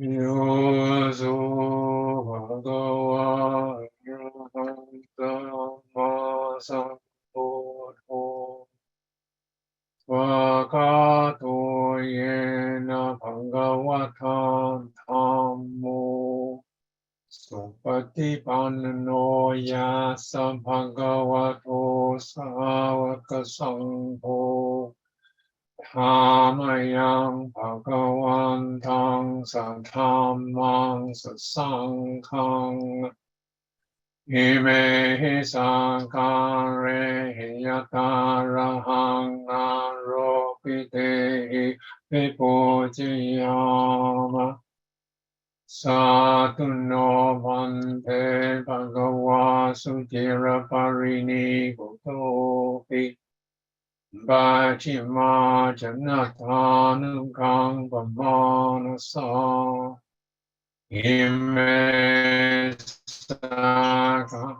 Yoso Bhagava Dhamma Sambuddho Svakato Yena Bhagavatam Dhammo Supatipanno Yasa Bhagavato Savaka Sangho Dhamayang Bhagavantang Sadhammang Sasanghang Imehi Sankare Yatarahang Aropitehi Vipujiyama Satuno Bhante Bhagava Sutira Parini Gotopi Bhajima Janatanukang Vamanasa Ime Sakare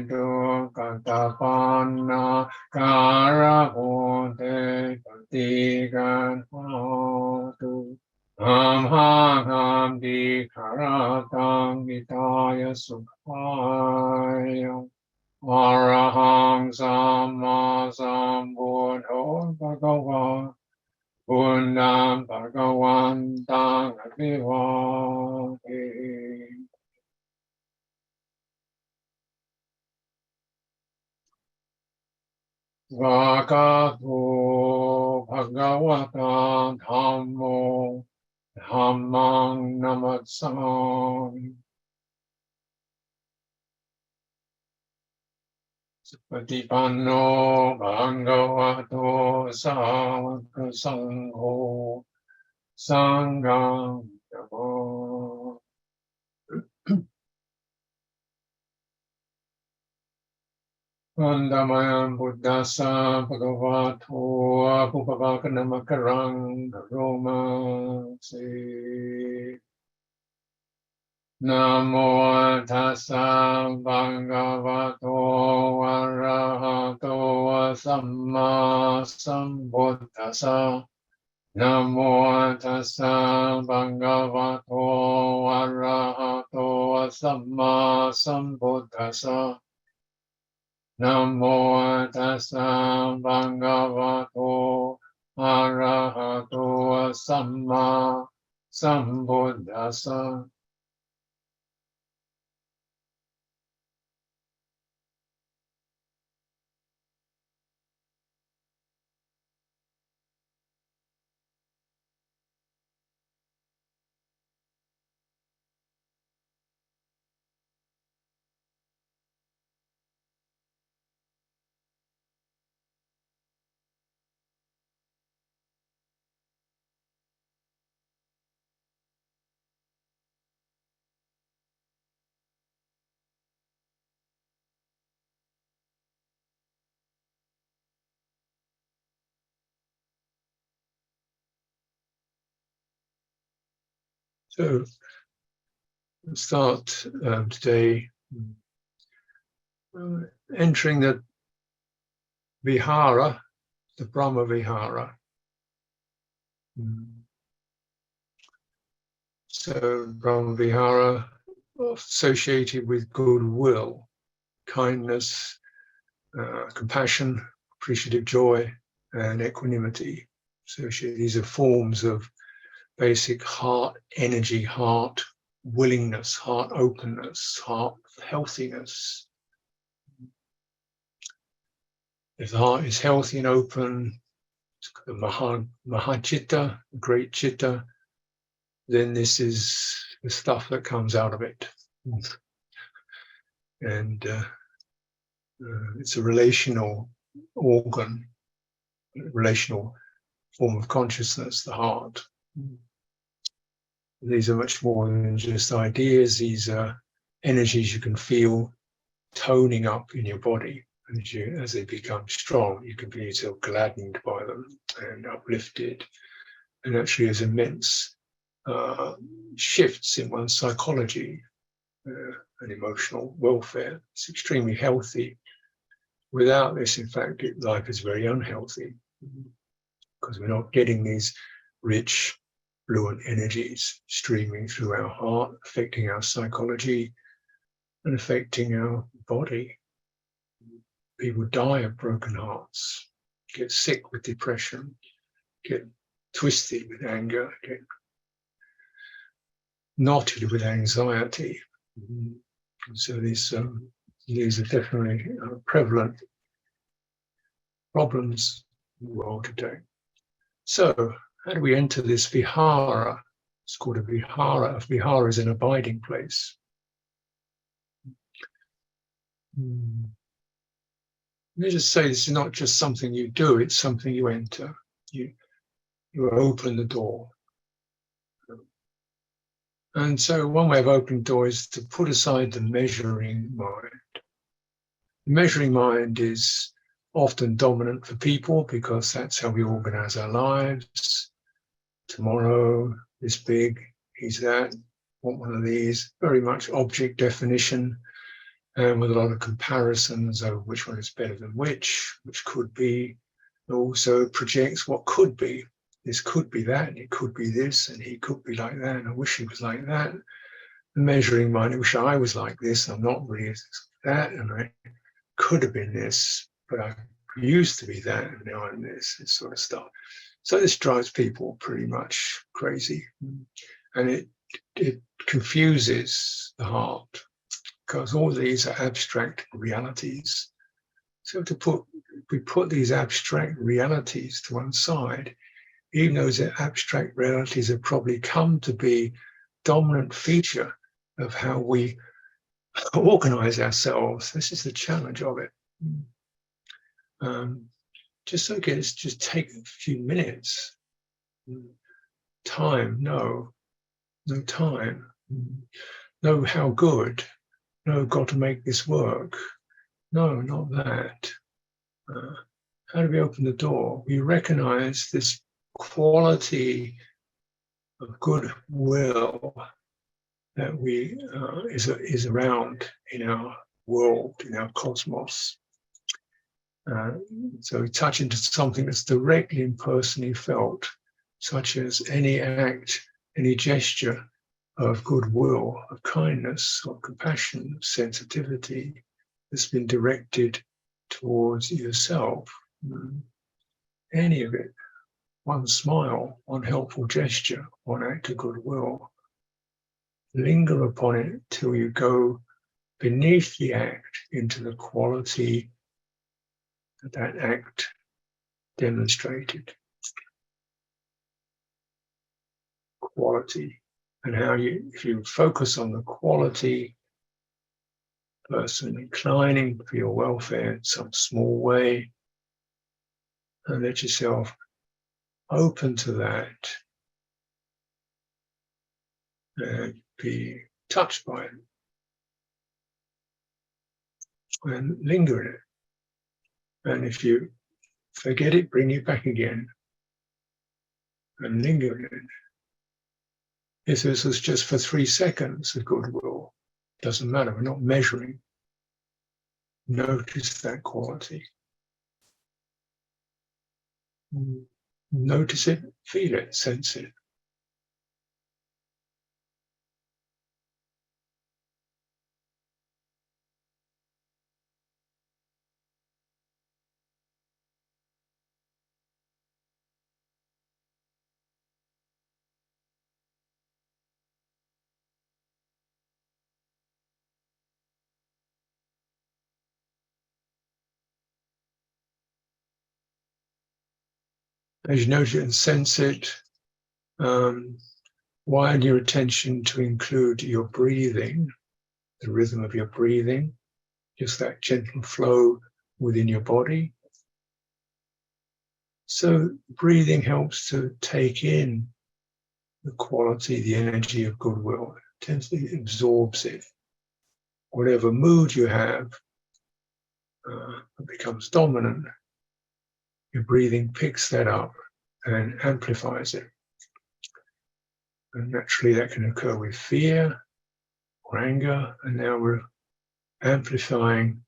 Dukatapana Karabonte Patigan Hatu Amhagam Dikaratang Vitaya Sukhaya Arahang Sama Sambuddho Bhagava Buddham Bhagavantang Abhivati Svakato Bhagavata Dhammo Dhammang Namatsami Patipanno Bhagavato Savaka Sangho Sangham Yamo Vandamayam Buddhasa Bhagavato Apupavakanamakkarang Roma Se Namo tassa bhagavato arahato samma sambuddhassa. Namo tassa bhagavato arahato samma sambuddhassa. Namo tassa bhagavato arahato samma sambuddhassa. So, we'll start today entering the Vihara, the Brahma Vihara. So, Brahma Vihara associated with goodwill, kindness, compassion, appreciative joy, and equanimity. So, these are forms of basic heart energy, heart willingness, heart openness, heart healthiness. If the heart is healthy and open, the Mahachitta, great chitta, then this is the stuff that comes out of it. And it's a relational organ, relational form of consciousness, the heart. These are much more than just ideas. These are energies you can feel toning up in your body. As they become strong, you can be so gladdened by them and uplifted. And actually there's immense shifts in one's psychology and emotional welfare. It's extremely healthy. Without this, in fact, life is very unhealthy because we're not getting these rich fluent energies streaming through our heart, affecting our psychology and affecting our body. People die of broken hearts, get sick with depression, get twisted with anger, get knotted with anxiety. So these are definitely prevalent problems in the world today. So how do we enter this vihara? It's called a vihara. A vihara is an abiding place. Let me just say, this is not just something you do, it's something you enter. You open the door. And so one way of opening the door is to put aside the measuring mind. The measuring mind is often dominant for people because that's how we organize our lives. Tomorrow, this big, he's that, want one of these, very much object definition, and with a lot of comparisons over which one is better than which could be. It also projects what could be. This could be that, and it could be this, and he could be like that, and I wish he was like that. The measuring mind, I wish I was like this, I'm not really that, and I could have been this, but I used to be that, and now I'm this sort of stuff. So this drives people pretty much crazy, and it confuses the heart, because all these are abstract realities. So we put these abstract realities to one side, even though those abstract realities have probably come to be dominant feature of how we organize ourselves. This is the challenge of it. Just okay, let's just take a few minutes. Time, no time. No, how good. No, got to make this work. No, not that. How do we open the door? We recognize this quality of goodwill that is around in our world, in our cosmos. So we touch into something that's directly and personally felt, such as any act, any gesture of goodwill, of kindness, of compassion, of sensitivity that's been directed towards yourself. Any of it, one smile, one helpful gesture, one act of goodwill. Linger upon it till you go beneath the act into the quality that act demonstrated. Quality. And how if you focus on the quality, person inclining for your welfare in some small way, and let yourself open to that and be touched by it and linger in it. And if you forget it, bring it back again and linger in it. If this was just for 3 seconds of goodwill, doesn't matter, we're not measuring. Notice that quality. Notice it, feel it, sense it. As you notice it and sense it, widen your attention to include your breathing, the rhythm of your breathing, just that gentle flow within your body. So breathing helps to take in the quality, the energy of goodwill. It tends to absorbs it. Whatever mood you have becomes dominant. Your breathing picks that up and amplifies it. And naturally that can occur with fear or anger, and now we're amplifying,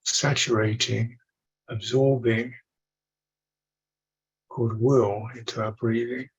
saturating, absorbing goodwill into our breathing.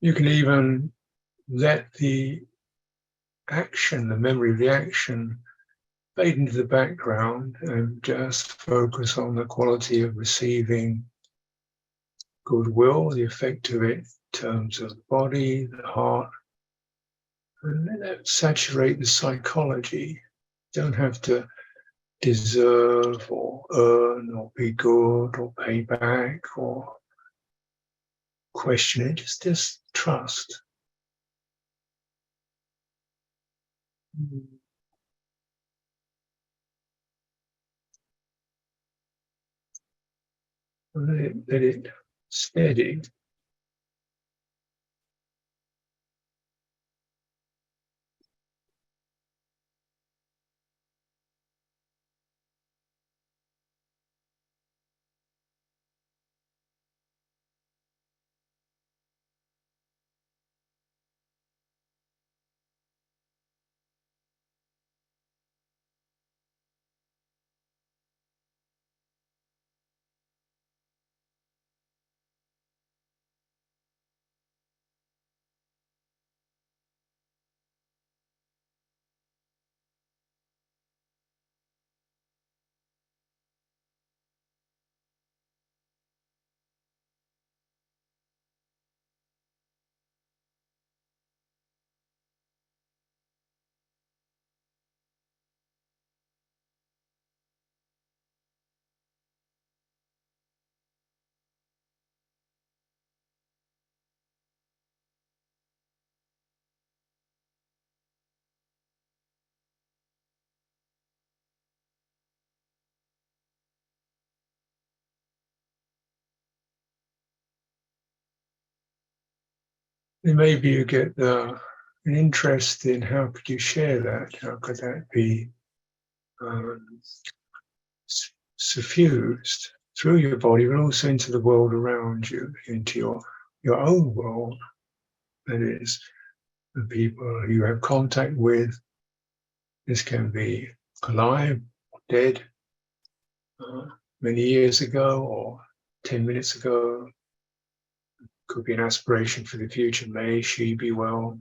You can even let the action, the memory of the action, fade into the background and just focus on the quality of receiving goodwill, the effect of it in terms of the body, the heart, and let that saturate the psychology. You don't have to deserve or earn or be good or pay back or question it, just trust. Let it steady. And maybe you get an interest in how could you share that? How could that be suffused through your body, but also into the world around you, into your own world. That is, the people you have contact with. This can be alive, or dead, many years ago, or 10 minutes ago. Could be an aspiration for the future. May she be well.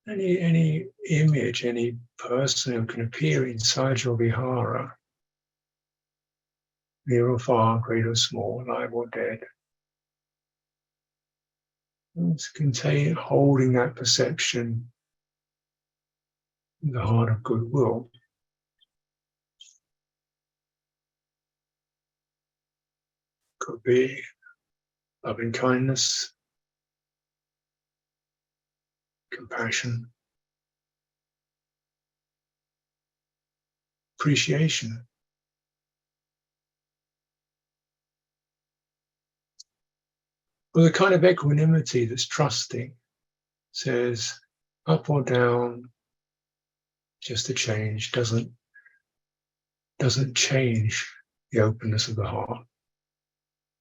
Any image, any person who can appear inside your vihara, near or far, great or small, alive or dead. It's holding that perception in the heart of goodwill. Could be loving kindness, compassion, appreciation. Or the kind of equanimity that's trusting, says up or down, just a change, doesn't change the openness of the heart.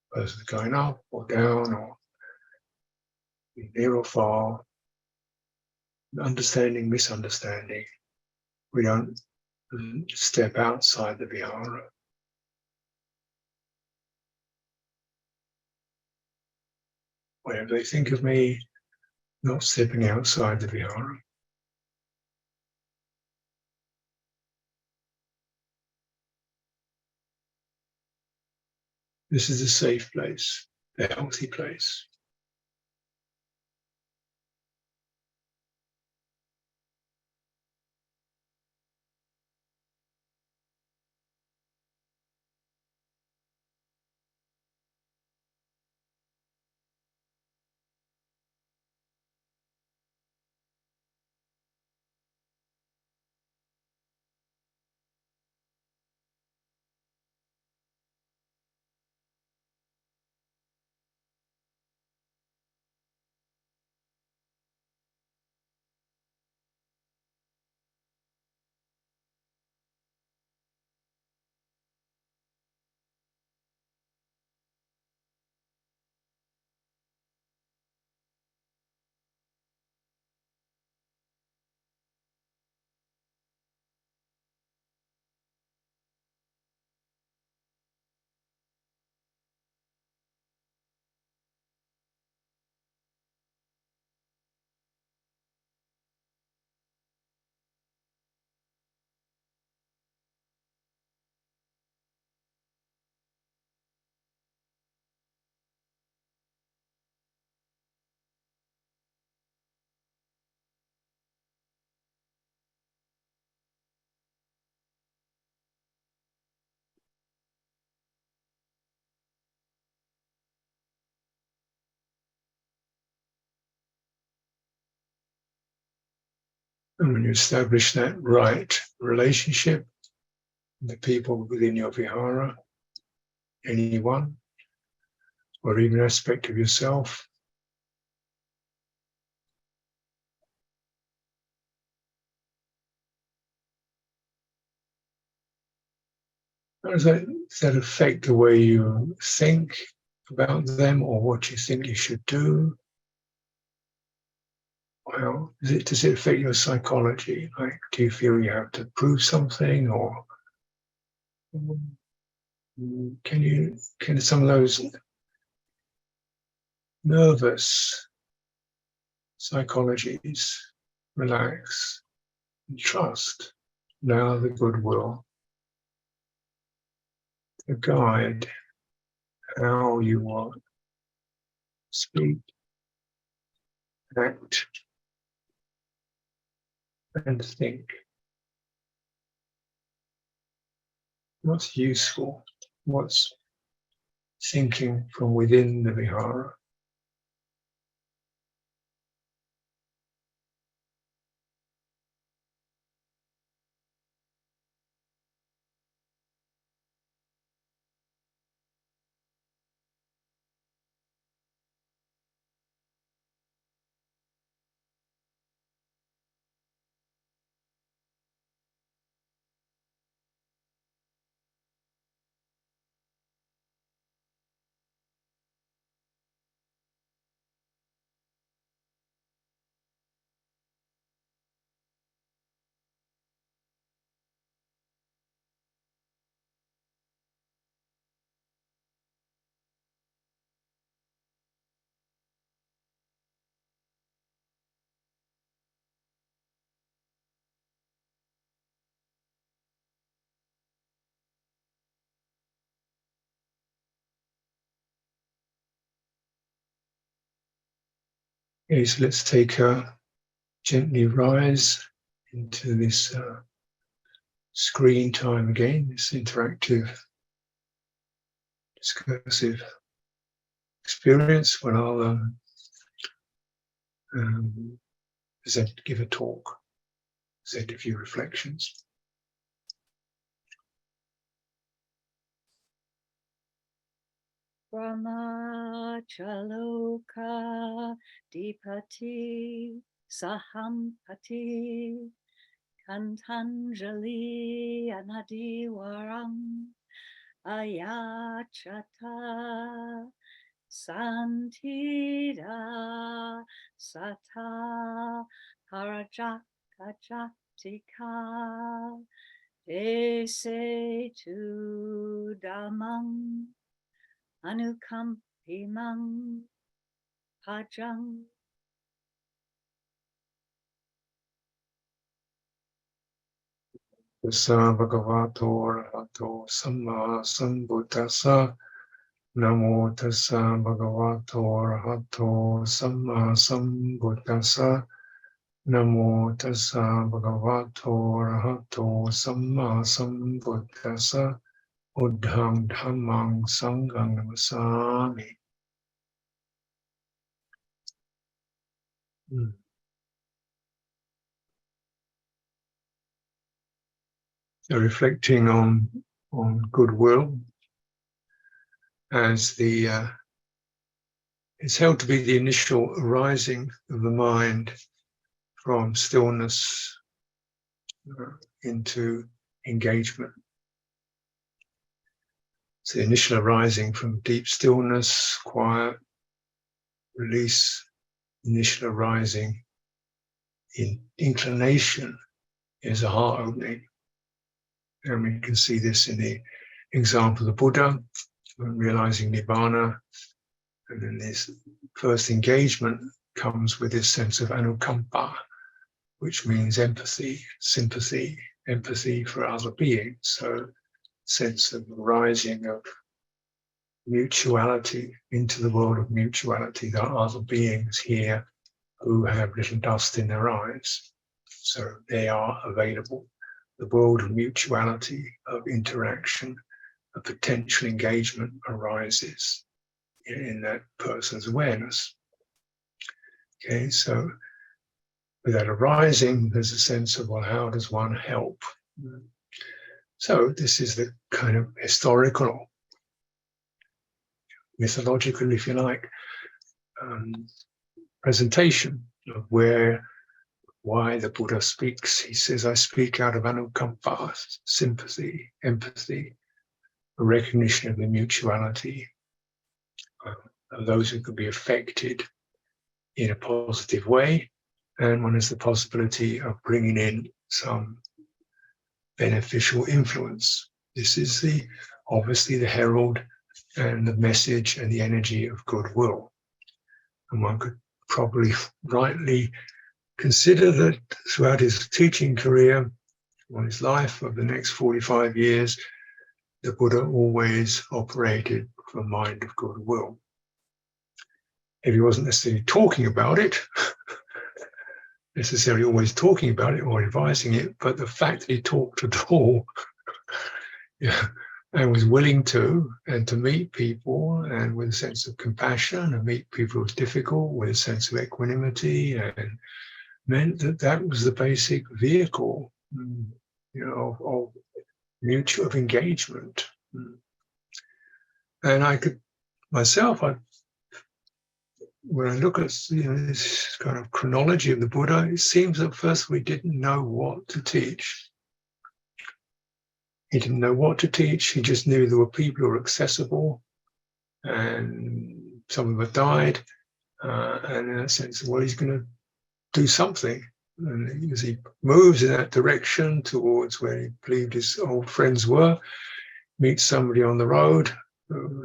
Whether it's going up or down or near or far, understanding, misunderstanding. We don't step outside the vihara. Whenever they think of me, not stepping outside the vihara. This is a safe place, a healthy place. And when you establish that right relationship with the people within your vihara, anyone, or even aspect of yourself, how does that affect the way you think about them or what you think you should do? Well, does it affect your psychology? Like, do you feel you have to prove something, or can some of those nervous psychologies relax and trust now the goodwill to guide how you want to speak, act, and think? What's useful? What's thinking from within the vihara? Okay, so let's gently rise into this screen time again, this interactive, discursive experience when I'll give a talk, present a few reflections. Brahmachaloka Dipati Sahampati Kantanjali Anadiwaram Ayachata Santida Sata Parajakajatika Ese tu Dhammam Anukampimam Pajang. Tassa bhagavato arahato samma sambuddhassa. Namo tassa bhagavato arahato samma sambuddhassa. Namo tassa bhagavato arahato samma sambuddhassa. Buddhang dhammang sanghang namasami. So reflecting on goodwill as it's held to be the initial arising of the mind from stillness into engagement. It's the initial arising from deep stillness, quiet, release, initial arising in inclination is a heart opening. And we can see this in the example of the Buddha, realizing Nibbana. And then this first engagement comes with this sense of anukampa, which means empathy, sympathy, empathy for other beings. So sense of rising of mutuality into the world of mutuality. There are other beings here who have little dust in their eyes. So they are available. The world of mutuality, of interaction, of potential engagement arises in that person's awareness. Okay, so without arising, there's a sense of, well, how does one help? So this is the kind of historical, mythological, if you like, presentation of why the Buddha speaks. He says, I speak out of anukampa, sympathy, empathy, a recognition of the mutuality of those who can be affected in a positive way, and one has the possibility of bringing in some beneficial influence. This is obviously the herald and the message and the energy of goodwill. And one could probably rightly consider that throughout his teaching career, or his life of the next 45 years, the Buddha always operated from a mind of goodwill. If he wasn't necessarily talking about it, necessarily always talking about it or advising it, but the fact that he talked at all, and was willing to, and to meet people, and with a sense of compassion, and meet people who was difficult with a sense of equanimity, and meant that that was the basic vehicle, of mutual engagement. And I could myself, when I look at this kind of chronology of the Buddha, it seems at first we didn't know what to teach. He didn't know what to teach. He just knew there were people who were accessible, and some of them had died. And in a sense, well, he's going to do something. And as he moves in that direction towards where he believed his old friends were, meets somebody on the road.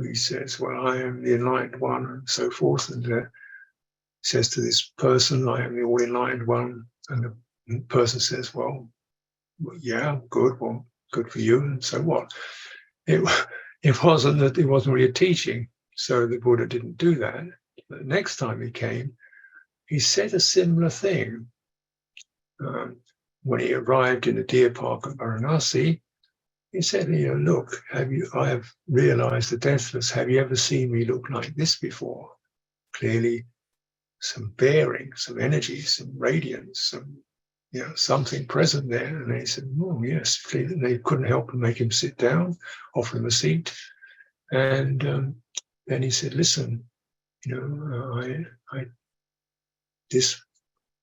He says, well, I am the enlightened one, and so forth. And says to this person, I am the all enlightened one. And the person says, well, yeah, good. Well, good for you. And so what? It wasn't that it wasn't really a teaching. So the Buddha didn't do that. But the next time he came, he said a similar thing. When he arrived in the deer park at Varanasi, he said, look, I have realized the deathless. Have you ever seen me look like this before? Clearly some bearing, some energy, some radiance, something present there. And they said, oh, yes. Clearly. They couldn't help but make him sit down, offer him a seat. And then he said, listen, this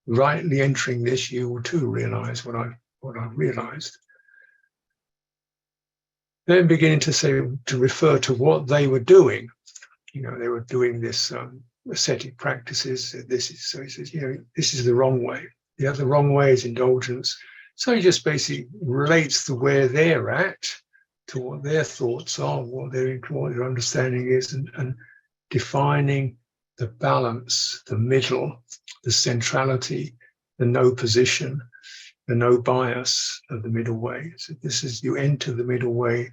rightly entering this, you will too realize what I've realized. Then beginning to refer to what they were doing. They were doing this ascetic practices. So he says, this is the wrong way. The other wrong way is indulgence. So he just basically relates to where they're at, to what their thoughts are, what their understanding is, and defining the balance, the middle, the centrality, the no position, the no bias of the middle way. So this is, you enter the middle way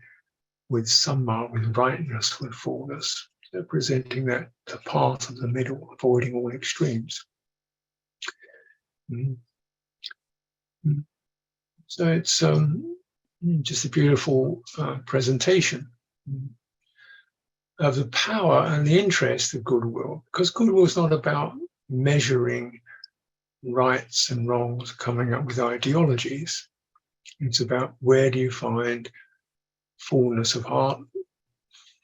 with samma, with rightness, with fullness, representing that the path of the middle, avoiding all extremes. So it's just a beautiful presentation of the power and the interest of goodwill, because goodwill is not about measuring rights and wrongs, coming up with ideologies. It's about where do you find fullness of heart,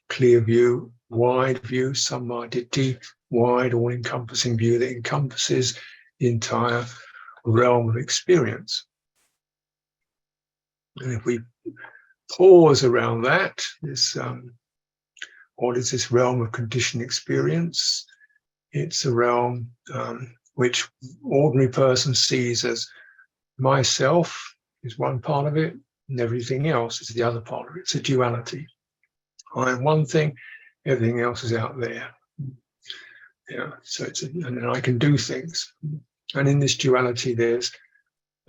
clear view, wide view, samma ditthi, wide, all-encompassing view that encompasses the entire realm of experience. And if we pause around that, what is this realm of conditioned experience? It's a realm which ordinary person sees as myself is one part of it, and everything else is the other part of it. It's a duality. I am one thing, everything else is out there. So and then I can do things. And in this duality, there's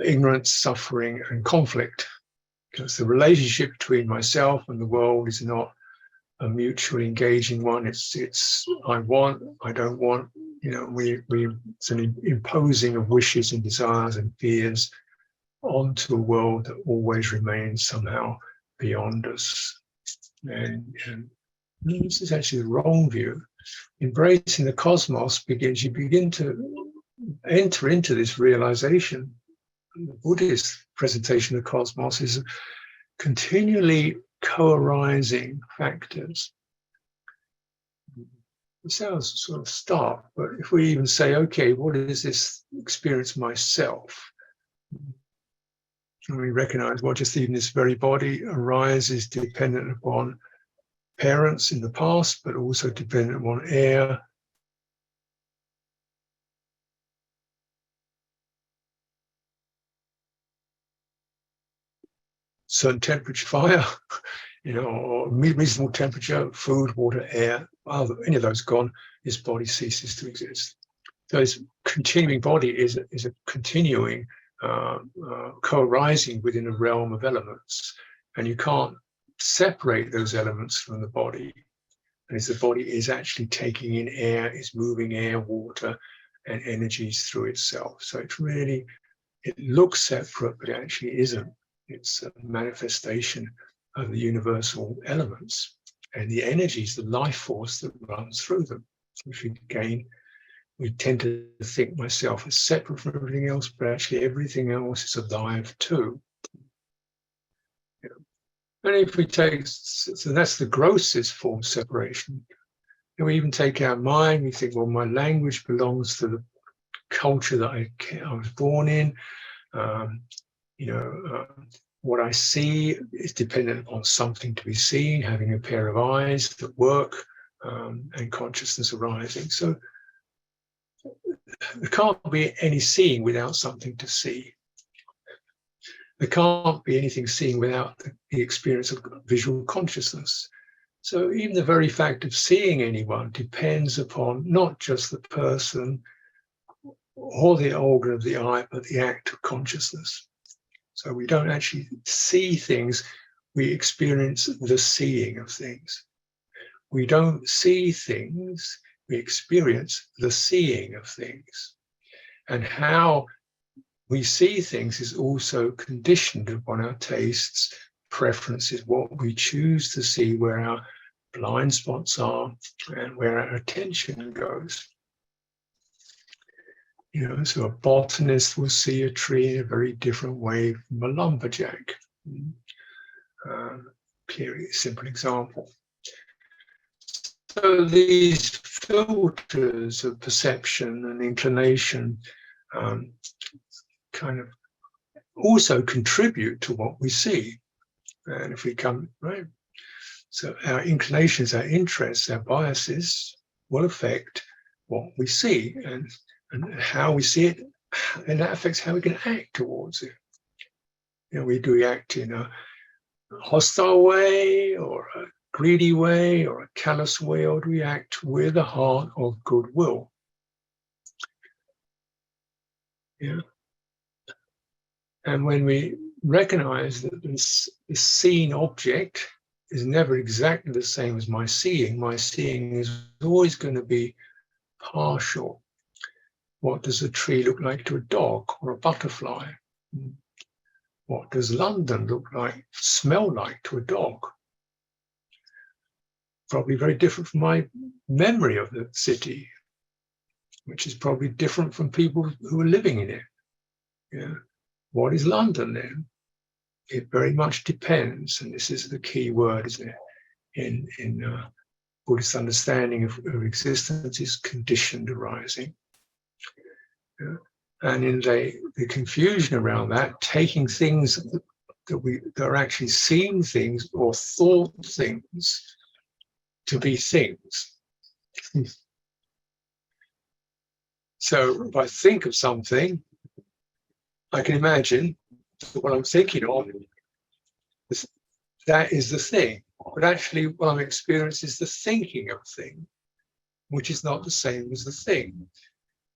ignorance, suffering, and conflict. Because the relationship between myself and the world is not a mutually engaging one. It's I want, I don't want. It's an imposing of wishes and desires and fears onto a world that always remains somehow beyond us. And this is actually the wrong view. Embracing the cosmos you begin to enter into this realization. The Buddhist presentation of the cosmos is continually co-arising factors. It sounds sort of stark, but if we even say, okay, what is this experience myself? And we recognize, well, just even this very body arises dependent upon parents in the past, but also dependent upon air, certain temperature, fire, or reasonable temperature, food, water, air. Well, any of those gone, this body ceases to exist. So this continuing body is a continuing co-arising within a realm of elements, and you can't separate those elements from the body. And as the body is actually taking in air, is moving air, water, and energies through itself. So it's really, it looks separate, but it actually isn't. It's a manifestation of the universal elements and the energies, the life force that runs through them. Which again, we tend to think myself as separate from everything else, but actually everything else is alive too. And if we take, so that's the grossest form of separation. And we even take our mind, we think, well, my language belongs to the culture that I was born in. What I see is dependent upon something to be seen, having a pair of eyes that work, and consciousness arising. So there can't be any seeing without something to see. There can't be anything seeing without the experience of visual consciousness. So even the very fact of seeing anyone depends upon not just the person or the organ of the eye, but the act of consciousness. So we don't actually see things, we experience the seeing of things. We don't see things, we experience the seeing of things. And how we see things is also conditioned upon our tastes, preferences, what we choose to see, where our blind spots are, and where our attention goes. So a botanist will see a tree in a very different way from a lumberjack. Clearly, a simple example. So these filters of perception and inclination kind of also contribute to what we see. And if we come, right, so our inclinations, our interests, our biases will affect what we see and how we see it, and that affects how we can act towards it. Do we act in a hostile way, or a greedy way, or a callous way, or do we act with a heart of goodwill? And when we recognize that this seen object is never exactly the same as my seeing is always going to be partial. What does a tree look like to a dog or a butterfly? What does London look like, smell like to a dog? Probably very different from my memory of the city, which is probably different from people who are living in it. What is London then? It very much depends, and this is the key word, isn't it? In Buddhist understanding of existence is conditioned arising. And in the confusion around that, taking things that are actually seen things or thought things to be things. So if I think of something, I can imagine that what I'm thinking of, that is the thing. But actually what I'm experiencing is the thinking of a thing, which is not the same as the thing.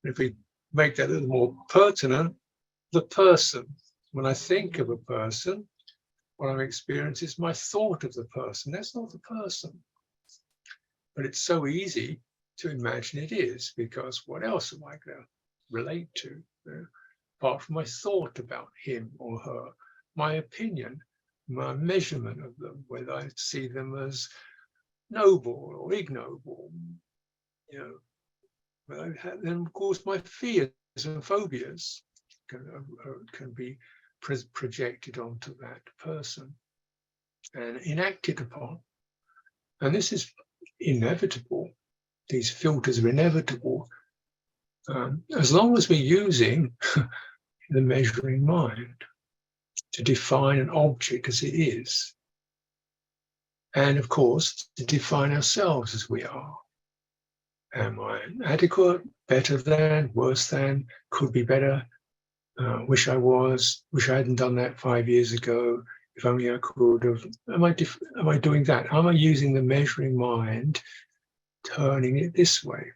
If we make that a little more pertinent, the person. When I think of a person, what I'm experiencing is my thought of the person. That's not the person. But it's so easy to imagine it is, because what else am I going to relate to? Apart from my thought about him or her, my opinion, my measurement of them, whether I see them as noble or ignoble, then of course my fears and phobias can be projected onto that person and enacted upon. And this is inevitable. These filters are inevitable as long as we're using the measuring mind to define an object as it is. And of course, to define ourselves as we are. Am I adequate, better than, worse than, could be better, wish I was, wish I hadn't done that 5 years ago, if only I could have. Am I doing that? Am I using the measuring mind, turning it this way?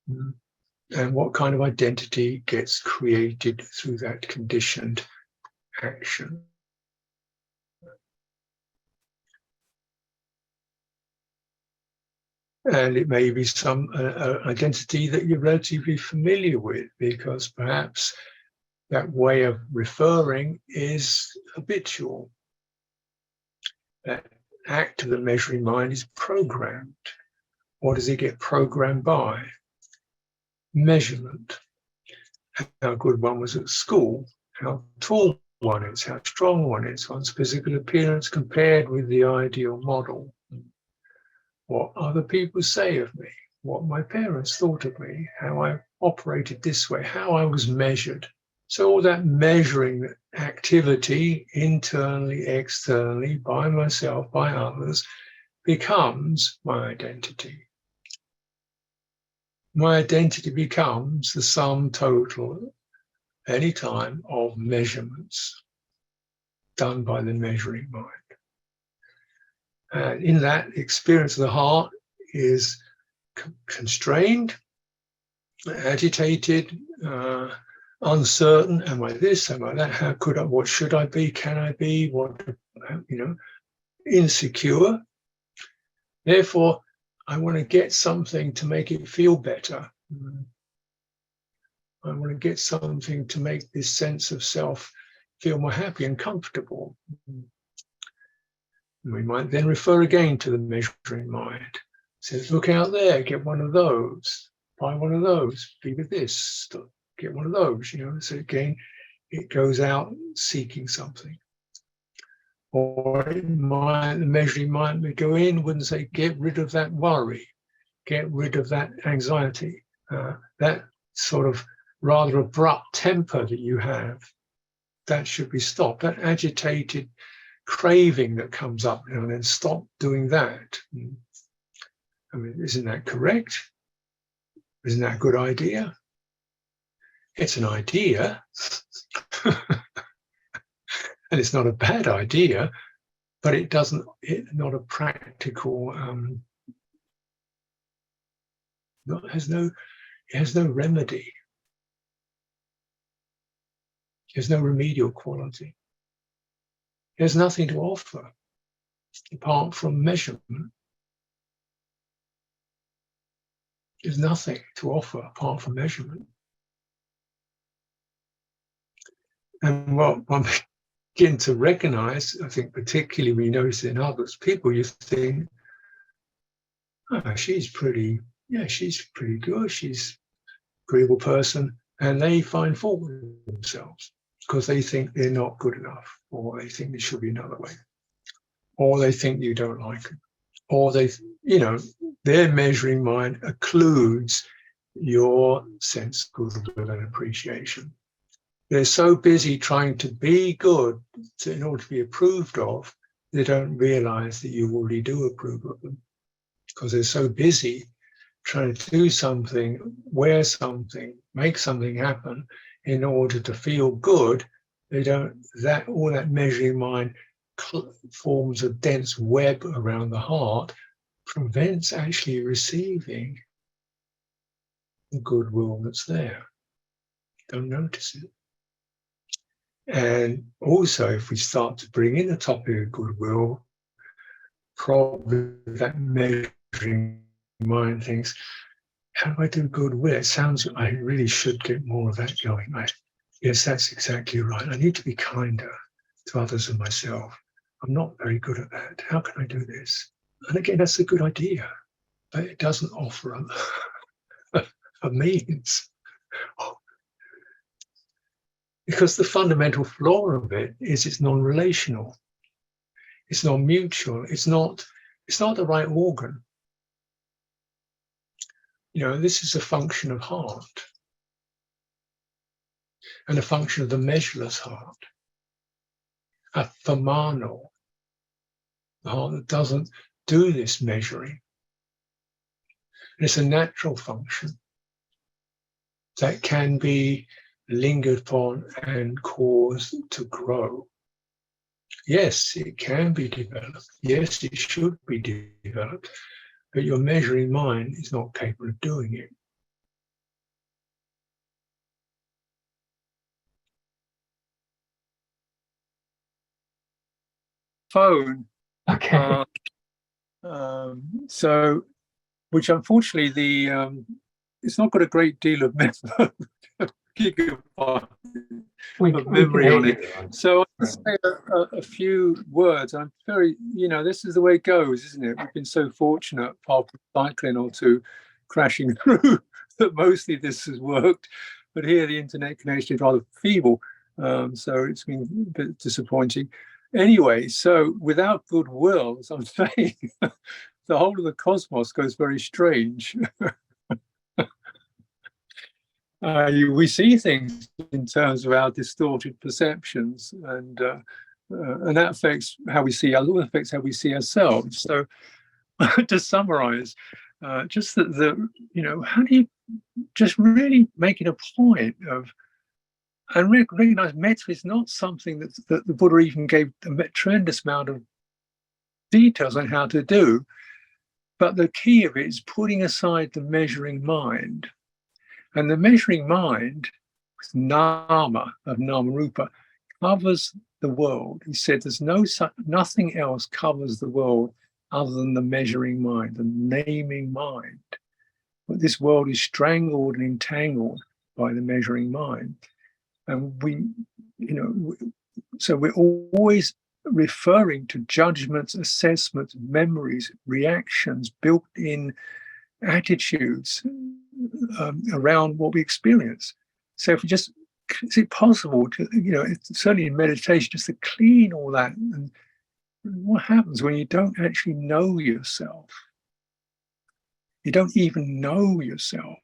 And what kind of identity gets created through that conditioned action? And it may be some identity that you're relatively familiar with, because perhaps that way of referring is habitual. That act of the measuring mind is programmed. What does it get programmed by? Measurement. How good one was at school, how tall one is, how strong one is, one's physical appearance compared with the ideal model. What other people say of me, what my parents thought of me, how I operated this way, how I was measured. So all that measuring activity, internally, externally, by myself, by others, becomes my identity. My identity becomes the sum total, any time, of measurements done by the measuring mind. And in that, experience of the heart is constrained, agitated, uncertain. Am I this? Am I that? How could I? What should I be? Can I be? What, insecure. Therefore, I want to get something to make it feel better. I want to get something to make this sense of self feel more happy and comfortable. We might then refer again to the measuring mind. It says, look out there, get one of those, buy one of those, be with this, get one of those, So again, it goes out seeking something. Or the measuring mind would go in, wouldn't say, get rid of that worry, get rid of that anxiety, that sort of rather abrupt temper that you have, that should be stopped. That agitated craving that comes up, and then stop doing that. I mean, isn't that correct? Isn't that a good idea? It's an idea, and it's not a bad idea, but it's not a practical. It has no remedy. There's no remedial quality. There's nothing to offer apart from measurement. There's nothing to offer apart from measurement. And what one begins to recognize, I think particularly when you notice it in others, people, you think, oh, she's pretty good, she's an agreeable person, and they find fault with themselves because they think they're not good enough, or they think there should be another way, or they think you don't like them, or their measuring mind occludes your sense of goodwill and appreciation. They're so busy trying to be good in order to be approved of, they don't realize that you already do approve of them, because they're so busy trying to do something, wear something, make something happen in order to feel good. All that measuring mind forms a dense web around the heart, prevents actually receiving the goodwill that's there. Don't notice it. And also, if we start to bring in the topic of goodwill, probably that measuring mind thinks, how do I do goodwill? It sounds like I really should get more of that going. Yes, that's exactly right. I need to be kinder to others and myself. I'm not very good at that. How can I do this? And again, that's a good idea, but it doesn't offer a means. Because the fundamental flaw of it is it's non-relational. It's non-mutual. It's not the right organ. This is a function of heart and a function of the measureless heart. A thamano, the heart that doesn't do this measuring. And it's a natural function that can be lingered upon and caused to grow. Yes, it can be developed. Yes, it should be developed. But your measuring mind is not capable of doing it. Phone. Okay. So, which unfortunately it's not got a great deal of gigabyte of memory on it. So I'll say a few words. I'm very, this is the way it goes, isn't it? We've been so fortunate, apart from cycling or two crashing through, that mostly this has worked. But here the internet connection is rather feeble, so it's been a bit disappointing. Anyway, so without goodwill, as I'm saying, the whole of the cosmos goes very strange. We see things in terms of our distorted perceptions, and that affects how we see others, affects how we see ourselves. So, to summarize, just that how do you just really making a point of and recognize metta is not something that the Buddha even gave a tremendous amount of details on how to do, but the key of it is putting aside the measuring mind. And the measuring mind, with nama of nama rupa, covers the world. He said there's nothing else covers the world other than the measuring mind, the naming mind. But this world is strangled and entangled by the measuring mind. And so we're always referring to judgments, assessments, memories, reactions, built-in attitudes around what we experience. So if we just, is it possible to, certainly in meditation, just to clean all that? And what happens when you don't actually know yourself? You don't even know yourself.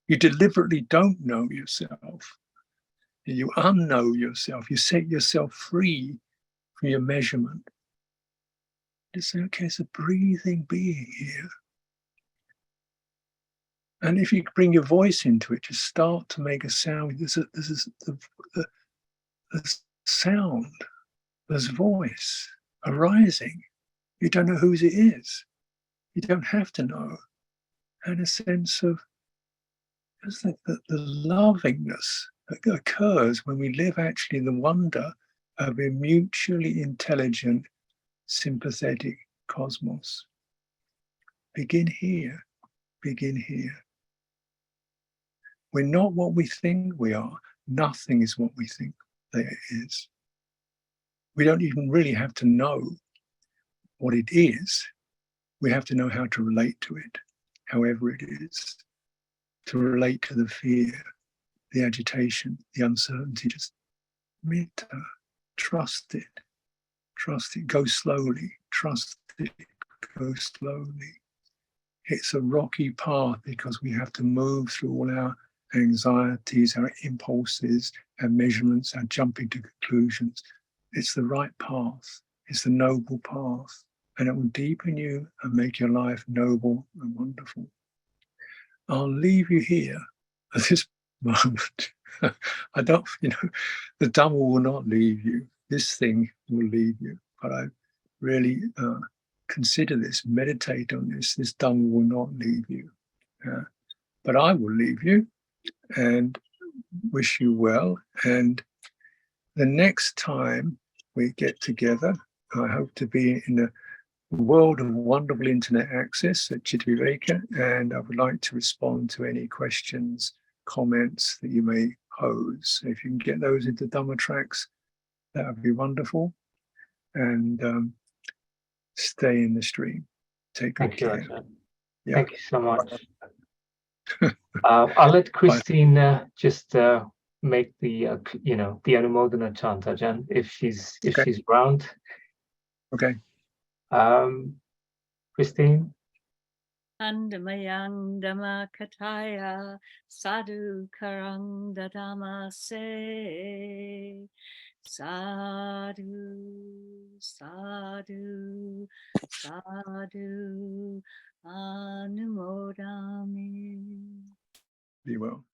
You deliberately don't know yourself. You unknow yourself. You set yourself free from your measurement. Just say, okay, it's a breathing being here. And if you bring your voice into it, just start to make a sound. This is the sound, there's voice arising. You don't know whose it is. You don't have to know. And a sense of just the lovingness that occurs when we live actually in the wonder of a mutually intelligent, sympathetic cosmos. Begin here. Begin here. We're not what we think we are. Nothing is what we think there is. We don't even really have to know what it is. We have to know how to relate to it, however it is. To relate to the fear, the agitation, the uncertainty. Just metta, trust it. Trust it. Go slowly. Trust it. Go slowly. It's a rocky path because we have to move through all our anxieties, our impulses, our measurements, our jumping to conclusions. It's the right path. It's the noble path. And it will deepen you and make your life noble and wonderful. I'll leave you here at this moment. I don't, the Dhamma will not leave you. This thing will leave you. But I really consider this, meditate on this. This Dhamma will not leave you. But I will leave you and wish you well. And the next time we get together, I hope to be in a world of wonderful internet access at Chittaviveka, and I would like to respond to any questions, comments that you may pose. So if you can get those into Dhamma tracks, that would be wonderful. And stay in the stream. Take good care. Thank you so much. I'll let Christine just make the the Anumodana chant, Ajahn, if she's around. Okay. Christine. Andamayang Dhamma Kataya Sadhu Karang Dadama Se Sadhu Sadhu Sadhu Anumodami. Be well.